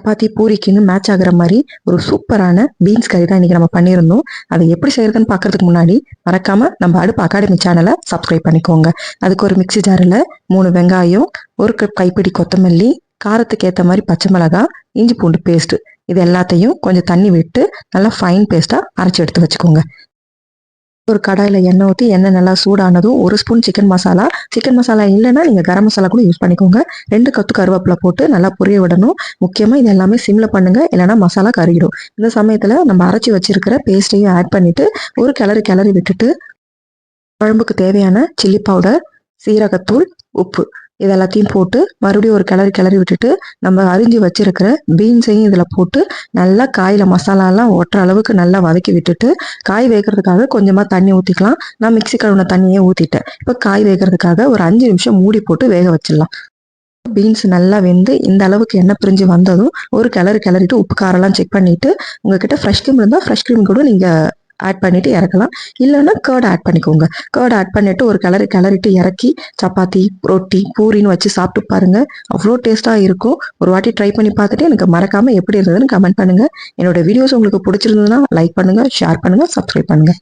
Chapati பூரிக்குன்னு match ஆகுற மாதிரி ஒரு சூப்பரான பீன்ஸ் கறி தான் இன்னைக்கு நம்ம பண்ணியிருந்தோம். அதை எப்படி செய்யறதுன்னு பார்க்கறதுக்கு முன்னாடி மறக்காம நம்ம அடுப்பு அகாடமி சேனலை சப்ஸ்கிரைப் பண்ணிக்கோங்க. அதுக்கு ஒரு மிக்சி ஜாரில் 3 வெங்காயம், ஒரு கப் கைப்பிடி கொத்தமல்லி, காரத்துக்கு ஏற்ற மாதிரி பச்சை மிளகாய், இஞ்சி பூண்டு பேஸ்ட், இது எல்லாத்தையும் கொஞ்சம் தண்ணி விட்டு நல்லா ஃபைன் பேஸ்ட்டாக அரைச்சி எடுத்து வச்சுக்கோங்க. ஒரு கடாயில் எண்ணெய் ஊற்றி எண்ணெய் நல்லா சூடானதும் 1 ஸ்பூன் சிக்கன் மசாலா இல்லைன்னா நீங்கள் கரம் மசாலா கூட யூஸ் பண்ணிக்கோங்க. 2 கொத்து கருவேப்பிலை போட்டு நல்லா பொரிய விடணும். முக்கியமாக இது எல்லாமே சிம்மில் பண்ணுங்கள், இல்லைன்னா மசாலா கருகிடும். இந்த சமயத்தில் நம்ம அரைச்சி வச்சிருக்கிற பேஸ்ட்டையும் ஆட் பண்ணிவிட்டு ஒரு கிளறி விட்டுட்டு குழம்புக்கு தேவையான சில்லி பவுடர், சீரகத்தூள், உப்பு இது எல்லாத்தையும் போட்டு மறுபடியும் ஒரு கிளறி விட்டுட்டு நம்ம அரிஞ்சு வச்சிருக்கிற பீன்ஸையும் இதில் போட்டு நல்லா காயில் மசாலாலாம் ஒட்டுற அளவுக்கு நல்லா வதக்கி விட்டுட்டு காய் வேகிறதுக்காக கொஞ்சமாக தண்ணி ஊற்றிக்கலாம். நான் மிக்சி கழுவின தண்ணியே ஊற்றிட்டேன். இப்போ காய் வேகிறதுக்காக ஒரு 5 நிமிஷம் மூடி போட்டு வேக வச்சிடலாம். பீன்ஸ் நல்லா வெந்து இந்த அளவுக்கு எண்ணெய் பிரிஞ்சு வந்ததும் ஒரு கிளறிட்டு உப்பு காரெல்லாம் செக் பண்ணிட்டு உங்ககிட்ட ஃப்ரெஷ் க்ரீம் இருந்தால் ஃப்ரெஷ் க்ரீம் கூட நீங்கள் ஆட் பண்ணிட்டு இறக்கலாம். இல்லைன்னா கர்ட் ஆட் பண்ணிக்கோங்க. கர்ட் ஆட் பண்ணிட்டு ஒரு கிளறிட்டு இறக்கி சப்பாத்தி, ரொட்டி, பூரின்னு வச்சு சாப்பிட்டு பாருங்க. அவ்வளோ டேஸ்ட்டாக இருக்கும். ஒரு வாட்டி ட்ரை பண்ணி பார்த்துட்டு எனக்கு மறக்காம எப்படி இருந்ததுன்னு கமெண்ட் பண்ணுங்க. என்னோட வீடியோஸ் உங்களுக்கு பிடிச்சிருந்ததுன்னா லைக் பண்ணுங்க, ஷேர் பண்ணுங்க, சப்ஸ்கிரைப் பண்ணுங்க.